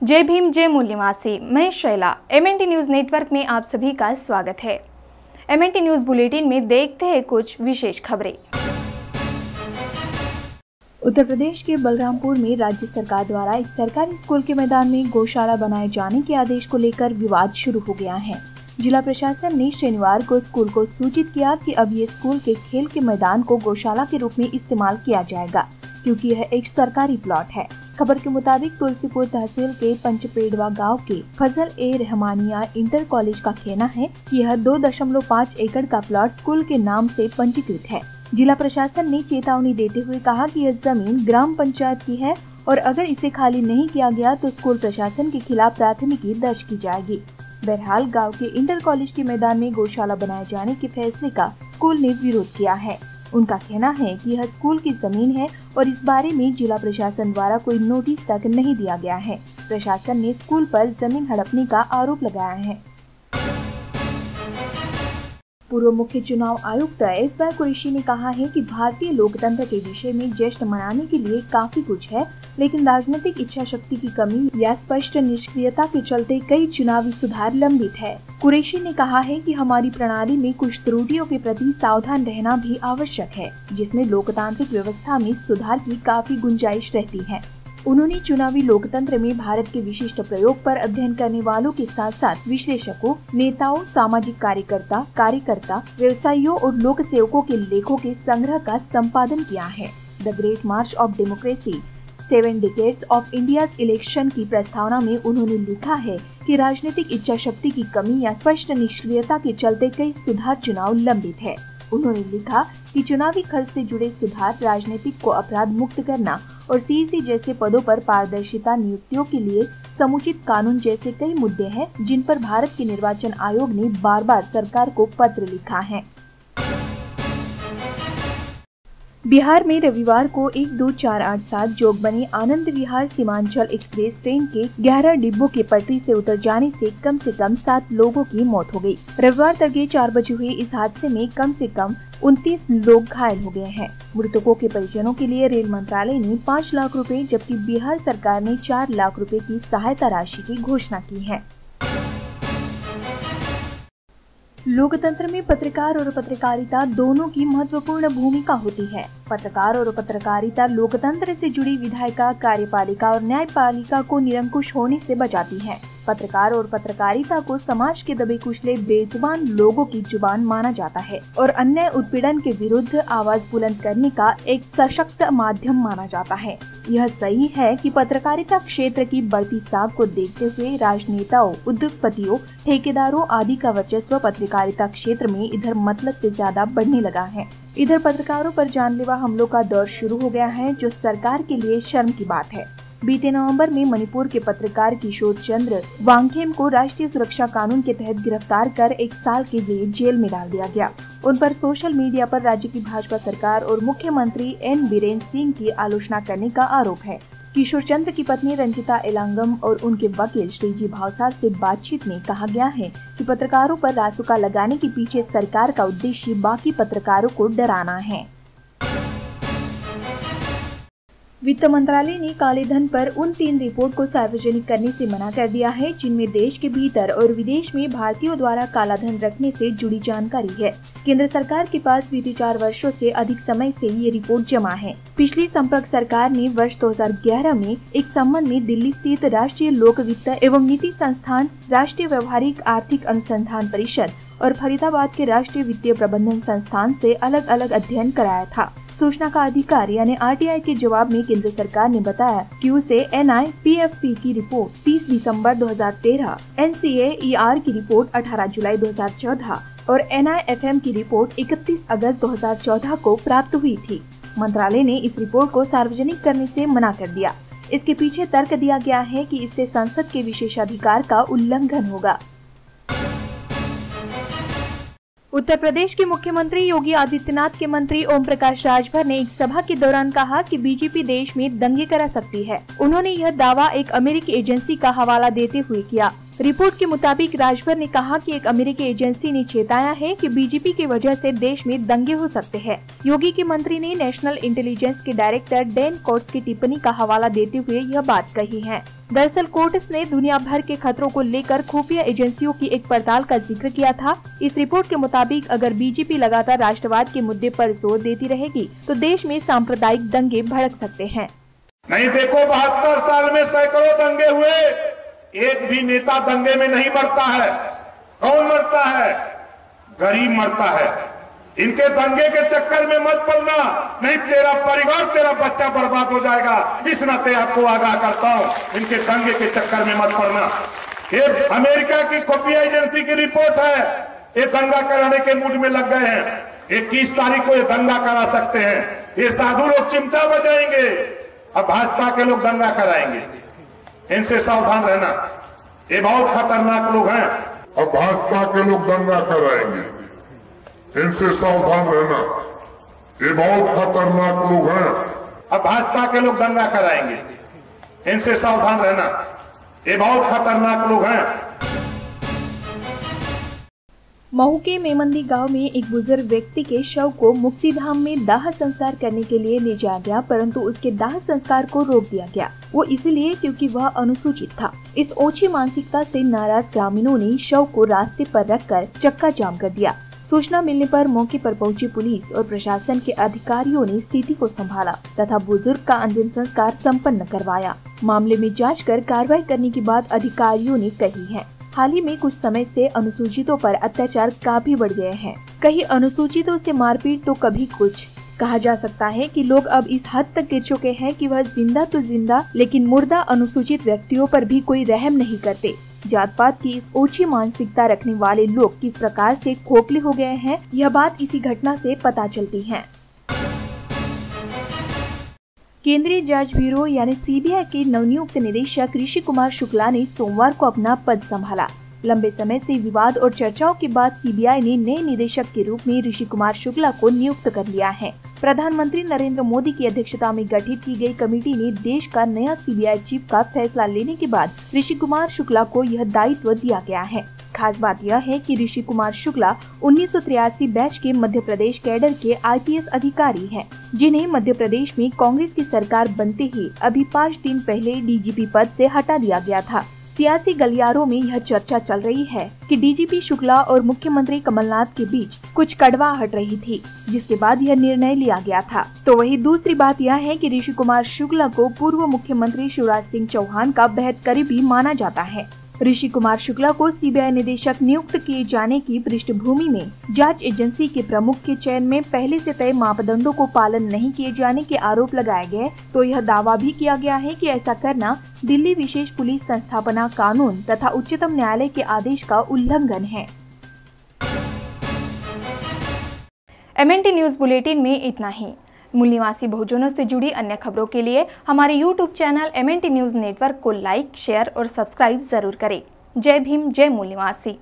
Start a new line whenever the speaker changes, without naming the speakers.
जय भीम जय मूल्यवासी। मैं शैला। MNT न्यूज नेटवर्क में आप सभी का स्वागत है। MNT न्यूज बुलेटिन में देखते हैं कुछ विशेष खबरें। उत्तर प्रदेश के बलरामपुर में राज्य सरकार द्वारा एक सरकारी स्कूल के मैदान में गौशाला बनाए जाने के आदेश को लेकर विवाद शुरू हो गया है। जिला प्रशासन ने शनिवार को स्कूल को सूचित किया कि अब ये स्कूल के खेल के मैदान को गौशाला के रूप में इस्तेमाल किया जाएगा, क्योंकि यह एक सरकारी प्लॉट है। खबर के मुताबिक तुलसीपुर तहसील के पंचपेड़वा गांव के फजल ए रहमानिया इंटर कॉलेज का कहना है कि यह 2.5 एकड़ का प्लॉट स्कूल के नाम से पंजीकृत है। जिला प्रशासन ने चेतावनी देते हुए कहा कि यह जमीन ग्राम पंचायत की है और अगर इसे खाली नहीं किया गया तो स्कूल प्रशासन के खिलाफ प्राथमिकी दर्ज की जाएगी। बहरहाल गांव के इंटर कॉलेज के मैदान में गौशाला बनाए जाने के फैसले का स्कूल ने विरोध किया है। उनका कहना है कि यह स्कूल की जमीन है और इस बारे में जिला प्रशासन द्वारा कोई नोटिस तक नहीं दिया गया है। प्रशासन ने स्कूल पर जमीन हड़पने का आरोप लगाया है। पूर्व मुख्य चुनाव आयुक्त एसवाई कुरैशी ने कहा है कि भारतीय लोकतंत्र के विषय में जश्न मनाने के लिए काफी कुछ है, लेकिन राजनीतिक इच्छा शक्ति की कमी या स्पष्ट निष्क्रियता के चलते कई चुनावी सुधार लंबित है। कुरैशी ने कहा है कि हमारी प्रणाली में कुछ त्रुटियों के प्रति सावधान रहना भी आवश्यक है, जिसमें लोकतांत्रिक व्यवस्था में सुधार की काफी गुंजाइश रहती है। उन्होंने चुनावी लोकतंत्र में भारत के विशिष्ट प्रयोग पर अध्ययन करने वालों के साथ साथ विश्लेषकों, नेताओं, सामाजिक कार्यकर्ता, व्यवसायियों और लोक सेवकों के लेखों के संग्रह का संपादन किया है। The great March of democracy 7 decades of India's election की प्रस्तावना में उन्होंने लिखा है कि राजनीतिक इच्छा शक्ति की कमी या स्पष्ट निष्क्रियता के चलते कई सुधार चुनाव लंबित है। उन्होंने लिखा कि चुनावी खर्च से जुड़े सुधार, राजनीतिक को अपराध मुक्त करना और CEC जैसे पदों पर पारदर्शिता, नियुक्तियों के लिए समुचित कानून जैसे कई मुद्दे हैं जिन पर भारत के निर्वाचन आयोग ने बार बार सरकार को पत्र लिखा है। बिहार में रविवार को 12487 जोगबनी आनंद विहार सीमांचल एक्सप्रेस ट्रेन के 11 डिब्बों के पटरी से उतर जाने से कम 7 लोगों की मौत हो गई। रविवार तड़के 4 बजे हुए इस हादसे में कम से कम 29 लोग घायल हो गए हैं। मृतकों के परिजनों के लिए रेल मंत्रालय ने 5 लाख रुपए जबकि बिहार सरकार ने 4 लाख रुपए की सहायता राशि की घोषणा की है। लोकतंत्र में पत्रकार और पत्रकारिता दोनों की महत्वपूर्ण भूमिका होती है। पत्रकार और पत्रकारिता लोकतंत्र से जुड़ी विधायिका, कार्यपालिका और न्यायपालिका को निरंकुश होने से बचाती है। पत्रकार और पत्रकारिता को समाज के दबे कुचले बेजुबान लोगों की जुबान माना जाता है और अन्याय उत्पीड़न के विरुद्ध आवाज बुलंद करने का एक सशक्त माध्यम माना जाता है। यह सही है कि पत्रकारिता क्षेत्र की बढ़ती साख को देखते हुए राजनेताओं, उद्योगपतियों, ठेकेदारों आदि का वर्चस्व पत्रकारिता क्षेत्र में इधर मतलब से ज्यादा बढ़ने लगा है। इधर पत्रकारों पर जानलेवा हमलों का दौर शुरू हो गया है, जो सरकार के लिए शर्म की बात है। बीते नवंबर में मणिपुर के पत्रकार किशोर चंद्र वांगखेम को राष्ट्रीय सुरक्षा कानून के तहत गिरफ्तार कर 1 साल के लिए जेल में डाल दिया गया। उन पर सोशल मीडिया पर राज्य की भाजपा सरकार और मुख्यमंत्री एन बीरेन सिंह की आलोचना करने का आरोप है। किशोर चंद्र की पत्नी रंजिता एलांगम और उनके वकील श्रीजी भावसार से बातचीत में कहा गया है कि पत्रकारों पर रासुका लगाने के पीछे सरकार का उद्देश्य बाकी पत्रकारों को डराना है। वित्त मंत्रालय ने काले धन पर उन 3 रिपोर्ट को सार्वजनिक करने से मना कर दिया है जिनमें देश के भीतर और विदेश में भारतीयों द्वारा काला धन रखने से जुड़ी जानकारी है। केंद्र सरकार के पास बीते 4 वर्षों से अधिक समय से ये रिपोर्ट जमा है। पिछली संपर्क सरकार ने वर्ष 2011 में एक संबंध में दिल्ली स्थित राष्ट्रीय लोक वित्त एवं नीति संस्थान, राष्ट्रीय व्यवहारिक आर्थिक अनुसंधान परिषद और फरीदाबाद के राष्ट्रीय वित्तीय प्रबंधन संस्थान से अलग अलग अध्ययन कराया था। सूचना का अधिकार यानी RTI के जवाब में केंद्र सरकार ने बताया कि उसे NIPFP की रिपोर्ट 30 दिसंबर 2013, NCAER की रिपोर्ट 18 जुलाई 2014 और NIFM की रिपोर्ट 31 अगस्त 2014 को प्राप्त हुई थी। मंत्रालय ने इस रिपोर्ट को सार्वजनिक करने से मना कर दिया। इसके पीछे तर्क दिया गया है कि इससे संसद के विशेषाधिकार का उल्लंघन होगा। उत्तर प्रदेश के मुख्यमंत्री योगी आदित्यनाथ के मंत्री ओम प्रकाश राजभर ने एक सभा के दौरान कहा कि बीजेपी देश में दंगे करा सकती है। उन्होंने यह दावा एक अमेरिकी एजेंसी का हवाला देते हुए किया। रिपोर्ट के मुताबिक राजभर ने कहा कि एक अमेरिकी एजेंसी ने चेताया है कि बीजेपी की वजह से देश में दंगे हो सकते हैं। योगी के मंत्री ने नेशनल इंटेलिजेंस के डायरेक्टर डैन कोट्स की टिप्पणी का हवाला देते हुए यह बात कही है। दरअसल कोट्स ने दुनिया भर के खतरों को लेकर खुफिया एजेंसियों की एक पड़ताल का जिक्र किया था। इस रिपोर्ट के मुताबिक अगर बीजेपी लगातार राष्ट्रवाद के मुद्दे पर जोर देती रहेगी तो देश में सांप्रदायिक दंगे भड़क सकते हैं।
नहीं देखो 72 साल में सैकड़ों दंगे हुए, एक भी नेता दंगे में नहीं मरता है। कौन मरता है? गरीब मरता है। इनके दंगे के चक्कर में मत पड़ना, नहीं तेरा परिवार तेरा बच्चा बर्बाद हो जाएगा। इस नाते आपको आगाह करता हूं, इनके दंगे के चक्कर में मत पड़ना। ये अमेरिका की खुफिया एजेंसी की रिपोर्ट है। ये दंगा कराने के मूड में लग गए हैं। 21 तारीख को ये दंगा करा सकते हैं। ये साधु लोग चिमटा बजाएंगे और भाजपा के लोग दंगा कराएंगे। इनसे सावधान रहना, ये बहुत खतरनाक लोग हैं।
और भाजपा के लोग दंगा कराएंगे, इनसे सावधान रहना, ये बहुत खतरनाक लोग हैं।
अब भाजपा के लोग दंगा कराएंगे, इनसे सावधान रहना, ये बहुत खतरनाक लोग हैं।
महू के मेमंदी गांव में एक बुजुर्ग व्यक्ति के शव को मुक्तिधाम में दाह संस्कार करने के लिए ले जाया गया, परंतु उसके दाह संस्कार को रोक दिया गया। वो इसलिए क्योंकि वह अनुसूचित था। इस ओछी मानसिकता से नाराज ग्रामीणों ने शव को रास्ते पर रखकर चक्का जाम कर दिया। सूचना मिलने पर मौके पर पहुंची पुलिस और प्रशासन के अधिकारियों ने स्थिति को संभाला तथा बुजुर्ग का अंतिम संस्कार संपन्न करवाया। मामले में जांच कर कार्रवाई करने की बात अधिकारियों ने कही है। हाल ही में कुछ समय से अनुसूचितों पर अत्याचार काफी बढ़ गए हैं। कहीं अनुसूचितों से मारपीट तो कभी कुछ। कहा जा सकता है कि लोग अब इस हद तक गिर चुके हैं कि वह जिंदा तो जिंदा लेकिन मुर्दा अनुसूचित व्यक्तियों पर भी कोई रहम नहीं करते। जात पात की इस ओछी मानसिकता रखने वाले लोग किस प्रकार से खोखले हो गए हैं, यह बात इसी घटना से पता चलती है। केंद्रीय जांच ब्यूरो यानी सीबीआई के नवनियुक्त निदेशक ऋषि कुमार शुक्ला ने सोमवार को अपना पद संभाला। लंबे समय से विवाद और चर्चाओं के बाद सीबीआई ने नए निदेशक के रूप में ऋषि कुमार शुक्ला को नियुक्त कर लिया है। प्रधानमंत्री नरेंद्र मोदी की अध्यक्षता में गठित की गई कमेटी ने देश का नया सीबीआई चीफ का फैसला लेने के बाद ऋषि कुमार शुक्ला को यह दायित्व दिया गया है। खास बात यह है कि ऋषि कुमार शुक्ला 1983 बैच के मध्य प्रदेश कैडर के आईपीएस अधिकारी हैं, जिन्हें मध्य प्रदेश में कांग्रेस की सरकार बनते ही अभी 5 दिन पहले डीजीपी पद से हटा दिया गया था। सियासी गलियारों में यह चर्चा चल रही है कि डीजीपी शुक्ला और मुख्यमंत्री कमलनाथ के बीच कुछ कड़वाहट रही थी, जिसके बाद यह निर्णय लिया गया था। तो वही दूसरी बात यह है कि ऋषि कुमार शुक्ला को पूर्व मुख्यमंत्री शिवराज सिंह चौहान का बेहद करीबी माना जाता है। ऋषि कुमार शुक्ला को सीबीआई निदेशक नियुक्त किए जाने की पृष्ठभूमि में जांच एजेंसी के प्रमुख के चयन में पहले से तय मापदंडों को पालन नहीं किए जाने के आरोप लगाए गए, तो यह दावा भी किया गया है कि ऐसा करना दिल्ली विशेष पुलिस संस्थापना कानून तथा उच्चतम न्यायालय के आदेश का उल्लंघन है। MNT न्यूज बुलेटिन में इतना ही। मूल निवासी बहुजनों से जुड़ी अन्य खबरों के लिए हमारे YouTube channel MNT news network को लाइक, शेयर और सब्सक्राइब जरूर करें। जय भीम, जय मूल निवासी।